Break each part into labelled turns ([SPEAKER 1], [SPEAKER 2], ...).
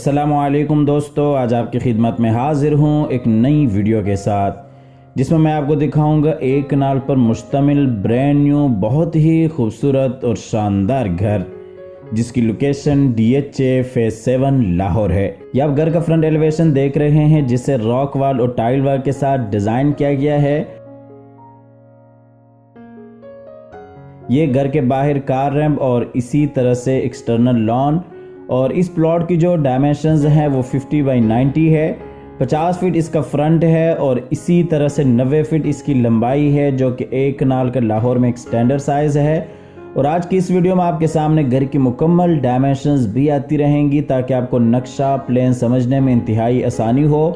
[SPEAKER 1] अस्सलामुअलैकुम दोस्तों, आज आपकी खिदमत में हाजिर हूँ एक नई वीडियो के साथ जिसमें मैं आपको दिखाऊंगा एक कनाल पर मुश्तमिल ब्रांड न्यू बहुत ही खूबसूरत और शानदार घर जिसकी लोकेशन DHA फेज 7 लाहौर है। ये आप घर का फ्रंट एलिवेशन देख रहे हैं जिसे रॉक वॉल और टाइल वर्क के साथ डिजाइन किया गया है। ये घर के बाहर कार रैंप और इसी तरह से एक्सटर्नल लॉन और इस प्लॉट की जो डायमेंशंस हैं वो 50 बाई 90 है। 50 फीट इसका फ्रंट है और इसी तरह से 90 फीट इसकी लंबाई है जो कि एक कनाल का लाहौर में एक स्टैंडर्ड साइज है। और आज की इस वीडियो में आपके सामने घर की मुकम्मल डायमेंशंस भी आती रहेंगी ताकि आपको नक्शा प्लान समझने में इंतहाई आसानी हो।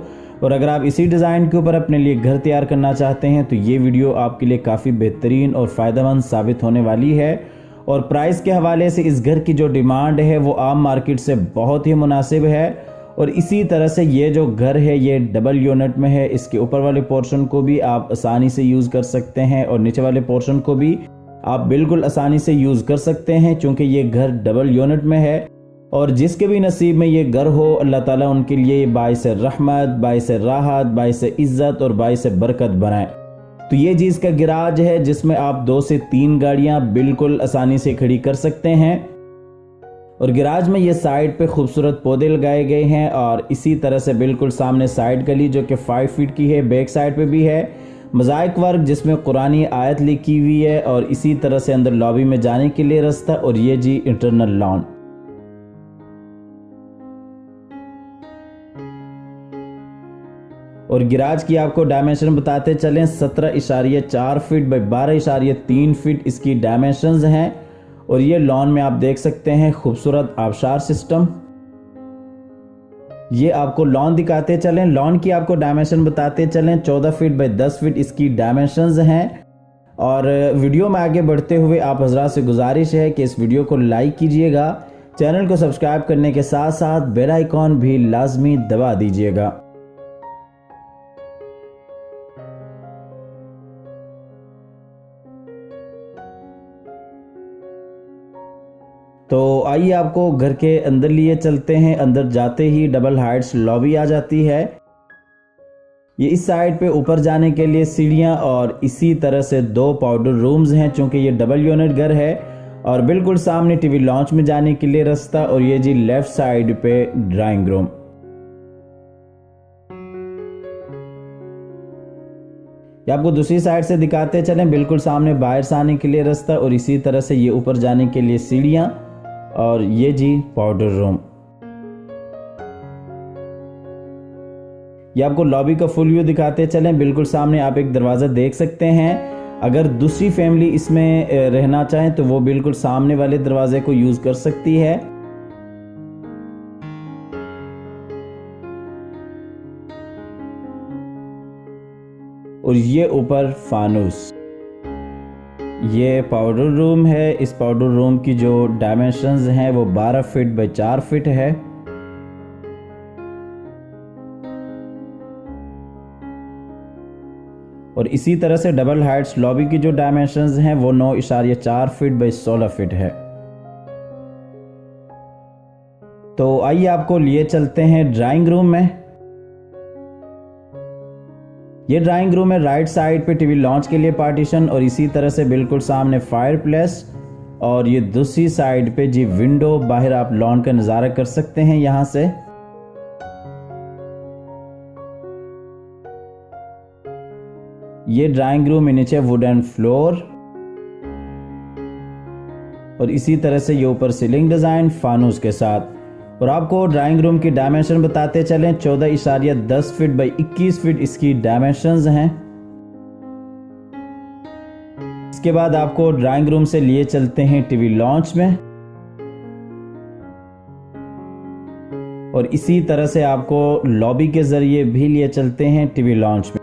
[SPEAKER 1] और अगर आप इसी डिज़ाइन के ऊपर अपने लिए घर तैयार करना चाहते हैं तो ये वीडियो आपके लिए काफ़ी बेहतरीन और फ़ायदेमंद साबित होने वाली है। और प्राइस के हवाले से इस घर की जो डिमांड है वो आम मार्केट से बहुत ही मुनासिब है। और इसी तरह से ये जो घर है ये डबल यूनिट में है। इसके ऊपर वाले पोर्शन को भी आप आसानी से यूज़ कर सकते हैं और नीचे वाले पोर्शन को भी आप बिल्कुल आसानी से यूज़ कर सकते हैं क्योंकि ये घर डबल यूनिट में है। और जिसके भी नसीब में ये घर हो अल्लाह ताला उनके लिए बाइस रहमत, बाइस राहत, बाइस इज़्ज़त और बाइस बरकत बनाए। तो ये जी इसका गिराज है जिसमें आप 2 से 3 गाड़ियां बिल्कुल आसानी से खड़ी कर सकते हैं। और गिराज में ये साइड पे खूबसूरत पौधे लगाए गए हैं और इसी तरह से बिल्कुल सामने साइड गली जो कि 5 फीट की है, बैक साइड पे भी है मोज़ाइक वर्क जिसमें कुरानी आयत लिखी हुई है। और इसी तरह से अंदर लॉबी में जाने के लिए रास्ता और ये जी इंटरनल लॉन। और गिराज की आपको डायमेंशन बताते चलें 17.4 फीट बाई 12.3 फीट इसकी डायमेंशंस हैं। और ये लॉन में आप देख सकते हैं खूबसूरत आबशार सिस्टम। ये आपको लॉन दिखाते चलें, लॉन की आपको डायमेंशन बताते चलें 14 फीट बाई 10 फीट इसकी डायमेंशंस हैं। और वीडियो में आगे बढ़ते हुए आप हजरात से गुजारिश है कि इस वीडियो को लाइक कीजिएगा, चैनल को सब्सक्राइब करने के साथ साथ बेल आइकॉन भी लाजमी दबा दीजिएगा। तो आइए आपको घर के अंदर लिए चलते हैं। अंदर जाते ही डबल हाइट्स लॉबी आ जाती है। ये इस साइड पे ऊपर जाने के लिए सीढ़ियाँ और इसी तरह से 2 पाउडर रूम्स हैं चूंकि ये डबल यूनिट घर है। और बिल्कुल सामने टीवी लॉन्च में जाने के लिए रास्ता और ये जी लेफ्ट साइड पे ड्राइंग रूम। ये आपको दूसरी साइड से दिखाते चलें, बिल्कुल सामने बाहर से आने के लिए रास्ता और इसी तरह से ये ऊपर जाने के लिए सीढ़ियाँ और ये जी पाउडर रूम। ये आपको लॉबी का फुल व्यू दिखाते चलें, बिल्कुल सामने आप एक दरवाज़ा देख सकते हैं। अगर दूसरी फैमिली इसमें रहना चाहें तो वो बिल्कुल सामने वाले दरवाजे को यूज़ कर सकती है। और ये ऊपर फानूस। ये पाउडर रूम है। इस पाउडर रूम की जो डायमेंशंस हैं वो 12 फीट बाई 4 फीट है। और इसी तरह से डबल हाइट्स लॉबी की जो डायमेंशंस हैं वो 9.4 फीट बाई 16 फीट है। तो आइए आपको लिए चलते हैं ड्राइंग रूम में। ये ड्राइंग रूम है, राइट साइड पे टीवी लॉन्च के लिए पार्टीशन और इसी तरह से बिल्कुल सामने फायर प्लेस। और ये दूसरी साइड पे जी विंडो, बाहर आप लॉन का नज़ारा कर सकते हैं यहां से। ये ड्राइंग रूम में नीचे वुडन फ्लोर और इसी तरह से ये ऊपर सीलिंग डिज़ाइन फानूस के साथ। और आपको ड्राइंग रूम की डायमेंशन बताते चलें 14.10 फीट बाई 21 फीट इसकी डायमेंशंस हैं। इसके बाद आपको ड्राइंग रूम से लिए चलते हैं टीवी लॉन्च में और इसी तरह से आपको लॉबी के जरिए भी लिए चलते हैं टीवी लॉन्च में।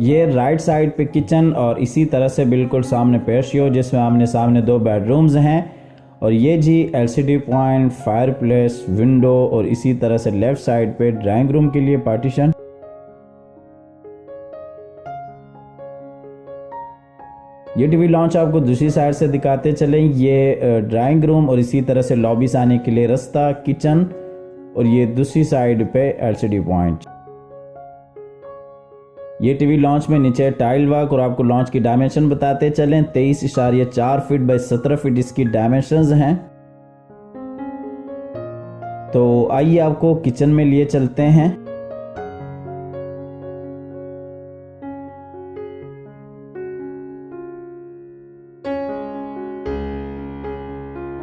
[SPEAKER 1] ये राइट साइड पे किचन और इसी तरह से बिल्कुल सामने पेशियो जिसमें आमने सामने 2 बेडरूम्स हैं। और ये जी LCD point, fire place, window और इसी तरह से लेफ्ट साइड पे ड्राइंग रूम के लिए पार्टीशन। ये टीवी लॉन्च आपको दूसरी साइड से दिखाते चलें। ये ड्राइंग रूम और इसी तरह से लॉबी से आने के लिए रास्ता, किचन और ये दूसरी साइड पे एलसीडी पॉइंट। ये टीवी लॉन्च में नीचे टाइल वर्क और आपको लॉन्च की डायमेंशन बताते चलें। 23.4 फीट बाई 17 फीट इसकी डायमेंशंस हैं। तो आइए आपको किचन में लिए चलते हैं।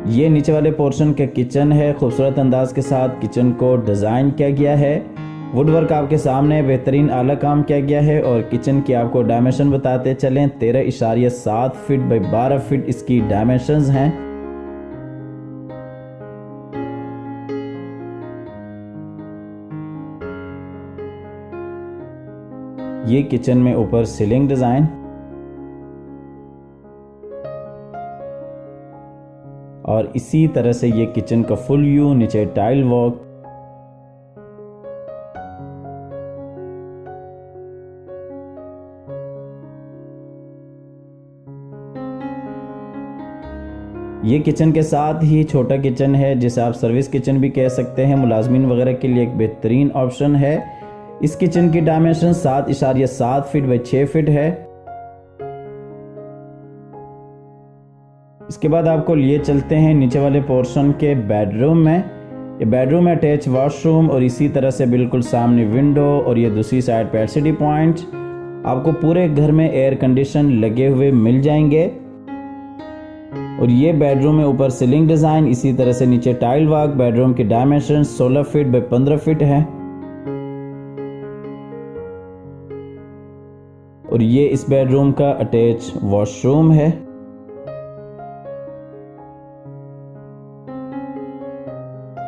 [SPEAKER 1] ये नीचे वाले पोर्शन का किचन है। खूबसूरत अंदाज के साथ किचन को डिज़ाइन किया गया है। वुडवर्क आपके सामने बेहतरीन आला काम किया गया है। और किचन की आपको डायमेंशन बताते चलें। 13.7 फीट बाई 12 फीट इसकी डायमेंशंस हैं। ये किचन में ऊपर सीलिंग डिज़ाइन और इसी तरह से ये किचन का फुल व्यू, नीचे टाइल वर्क। ये किचन के साथ ही छोटा किचन है जिसे आप सर्विस किचन भी कह सकते हैं। मुलाजमीन वगैरह के लिए एक बेहतरीन ऑप्शन है। इस किचन की डायमेंशन 7.7 फीट बाई 6 फीट है। इसके बाद आपको लिए चलते हैं नीचे वाले पोर्शन के बेडरूम में। ये बेडरूम में अटैच वॉशरूम और इसी तरह से बिल्कुल सामने विंडो और ये दूसरी साइड पे एलसीडी पॉइंट। आपको पूरे घर में एयर कंडीशन लगे हुए मिल जाएंगे। और ये बेडरूम में ऊपर सीलिंग डिज़ाइन, इसी तरह से नीचे टाइल वर्क। बेडरूम की डायमेंशन 16 फीट बाई 15 फीट है। और ये इस बेडरूम का अटैच वॉशरूम है।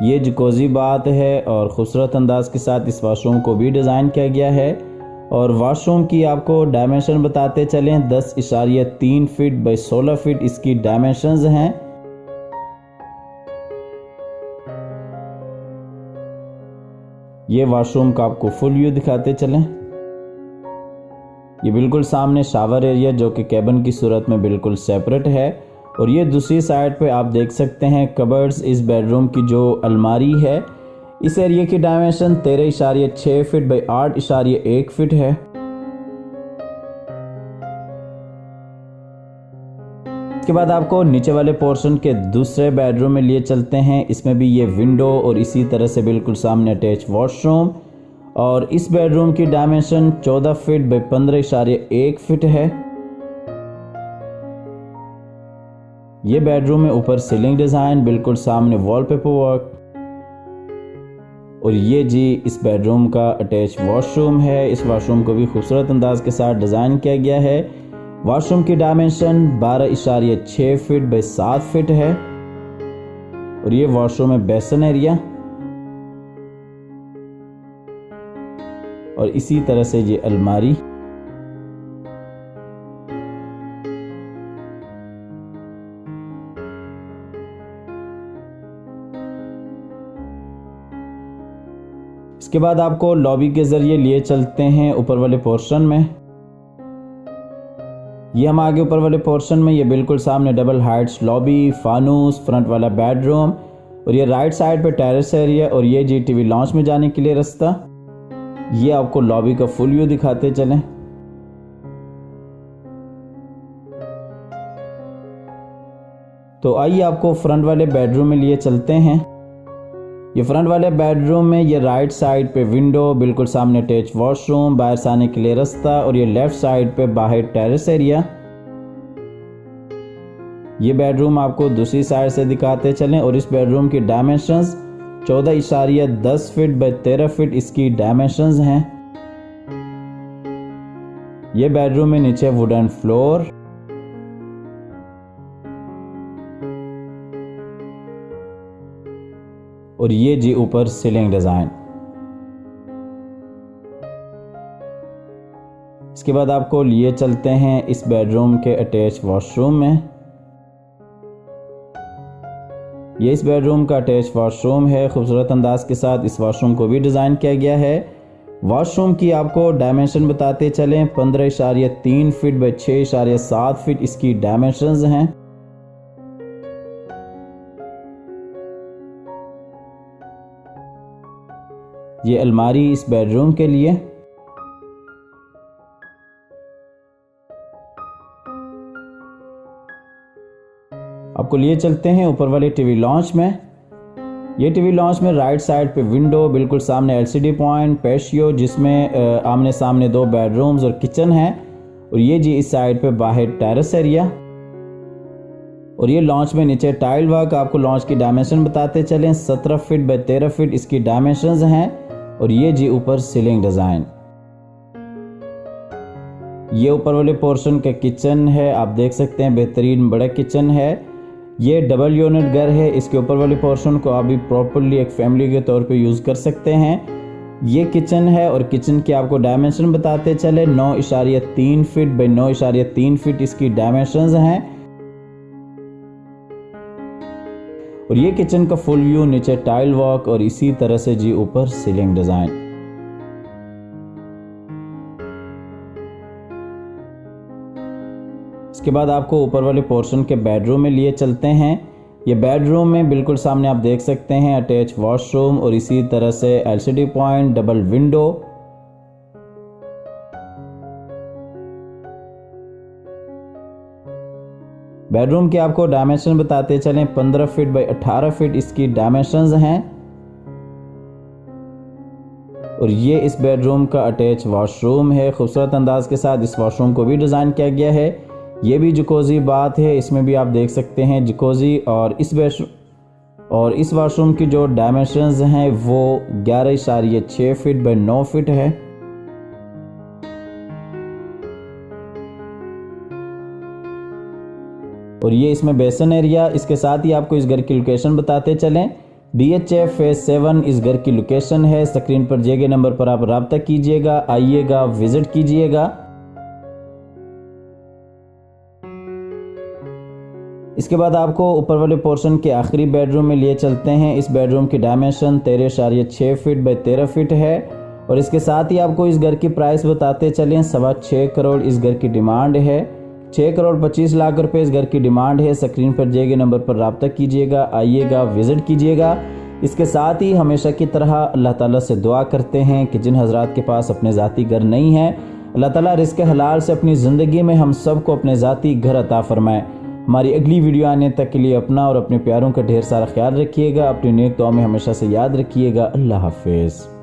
[SPEAKER 1] ये जकोजी बात है और खूबसूरत अंदाज के साथ इस वॉशरूम को भी डिज़ाइन किया गया है। और वॉशरूम की आपको डायमेंशन बताते चलें। 10.3 फीट बाई 16 फीट इसकी डायमेंशंस हैं। ये वॉशरूम का आपको फुल व्यू दिखाते चलें। ये बिल्कुल सामने शावर एरिया जो कि कैबिन की सूरत में बिल्कुल सेपरेट है। और ये दूसरी साइड पे आप देख सकते हैं कबर्ड्स। इस बेडरूम की जो अलमारी है, इस एरिया की डायमेंशन 13.6 फीट बाई 8.1 फीट है। इसके बाद आपको नीचे वाले पोर्शन के दूसरे बेडरूम में लिए चलते हैं। इसमें भी ये विंडो और इसी तरह से बिल्कुल सामने अटैच वॉशरूम। और इस बेडरूम की डायमेंशन 14 फीट बाई 15.1 फीट है। ये बेडरूम में ऊपर सीलिंग डिज़ाइन, बिल्कुल सामने वॉलपेपर वर्क। और ये जी इस बेडरूम का अटैच वॉशरूम है। इस वॉशरूम को भी खूबसूरत अंदाज के साथ डिज़ाइन किया गया है। वॉशरूम की डायमेंशन 12.6 फीट बाई 7 फीट है। और ये वॉशरूम में बेसन एरिया और इसी तरह से ये अलमारी। इसके बाद आपको लॉबी के जरिए लिए चलते हैं ऊपर वाले पोर्शन में। ये हम आगे ऊपर वाले पोर्शन में, ये बिल्कुल सामने डबल हाइट्स लॉबी, फानूस, फ्रंट वाला बेडरूम और ये राइट साइड पे टेरेस एरिया और ये जी टीवी लॉन्च में जाने के लिए रास्ता। ये आपको लॉबी का फुल व्यू दिखाते चलें। तो आइए आपको फ्रंट वाले बेडरूम में लिए चलते हैं। ये फ्रंट वाले बेडरूम में ये राइट साइड पे विंडो, बिल्कुल सामने अटैच वॉशरूम, बाहर से आने के लिए रास्ता और ये लेफ्ट साइड पे बाहर टेरेस एरिया। ये बेडरूम आपको दूसरी साइड से दिखाते चलें। और इस बेडरूम की डायमेंशंस 14.10 फीट बाई 13 फीट इसकी डायमेंशंस हैं। ये बेडरूम में नीचे वुडन फ्लोर और ये जी ऊपर सीलिंग डिज़ाइन। इसके बाद आपको लिए चलते हैं इस बेडरूम के अटैच वॉशरूम में। ये इस बेडरूम का अटैच वॉशरूम है। खूबसूरत अंदाज के साथ इस वॉशरूम को भी डिज़ाइन किया गया है। वॉशरूम की आपको डायमेंशन बताते चलें, 15.3 फीट बाई 6.7 फीट इसकी डायमेंशंस हैं। ये अलमारी इस बेडरूम के लिए। आपको लिए चलते हैं ऊपर वाले टीवी लॉन्च में। ये टीवी लॉन्च में राइट साइड पे विंडो, बिल्कुल सामने एलसीडी पॉइंट, पैशियो जिसमें आमने सामने 2 बेडरूम्स और किचन है, और ये जी इस साइड पे बाहर टेरेस एरिया। और ये लॉन्च में नीचे टाइल वर्क। आपको लॉन्च की डायमेंशन बताते चलें, 17 फीट बाई 13 फीट इसकी डायमेंशंस हैं। और ये जी ऊपर सीलिंग डिजाइन। ये ऊपर वाले पोर्शन का किचन है, आप देख सकते हैं बेहतरीन बड़ा किचन है। ये डबल यूनिट घर है, इसके ऊपर वाले पोर्शन को आप भी प्रॉपर्ली एक फैमिली के तौर पे यूज़ कर सकते हैं। ये किचन है और किचन की आपको डायमेंशन बताते चले, 9.3 फीट बाई 9.3 फीट इसकी डायमेंशंस हैं। और ये किचन का फुल व्यू, नीचे टाइल वर्क और इसी तरह से जी ऊपर सीलिंग डिजाइन। इसके बाद आपको ऊपर वाले पोर्शन के बेडरूम में लिए चलते हैं। ये बेडरूम में बिल्कुल सामने आप देख सकते हैं अटैच वॉशरूम और इसी तरह से LCD point, double window. Bedroom के आपको डायमेंशन बताते चलें, 15 फीट बाई 18 फीट इसकी डायमेंशंस हैं। और ये इस बेडरूम का अटैच वॉशरूम है। खूबसूरत अंदाज के साथ इस वॉशरूम को भी डिज़ाइन किया गया है। ये भी जकूज़ी बात है, इसमें भी आप देख सकते हैं जकूज़ी। और इस वॉशरूम की जो डायमेंशंस हैं वो 11.6 फीट बाई 9 फीट है। और ये इसमें बेसन एरिया। इसके साथ ही आपको इस घर की लोकेशन बताते चलें, DHA फेज 7 इस घर की लोकेशन है। स्क्रीन पर दिए गए नंबर पर आप रब्ता कीजिएगा, आइएगा, विजिट कीजिएगा। इसके बाद आपको ऊपर वाले पोर्शन के आखिरी बेडरूम में लिए चलते हैं। इस बेडरूम की डायमेंशन 13.6 फीट बाई 13 फीट है। और इसके साथ ही आपको इस घर की प्राइस बताते चलें, 6.25 करोड़ इस घर की डिमांड है। 6 करोड़ 25 लाख रुपए इस घर की डिमांड है। स्क्रीन पर दिए गए नंबर पर रब्ता कीजिएगा, आइएगा, विजिट कीजिएगा। इसके साथ ही हमेशा की तरह अल्लाह ताला से दुआ करते हैं कि जिन हजरात के पास अपने ज़ाती घर नहीं है, अल्लाह ताला रिज़्क़ हलाल से अपनी ज़िंदगी में हम सबको अपने ज़ाती घर अता फरमाए। हमारी अगली वीडियो आने तक के लिए अपना और अपने प्यारों का ढेर सारा ख्याल रखिएगा। अपनी नेक दुआ में हमेशा से याद रखिएगा। अल्लाह हाफिज़।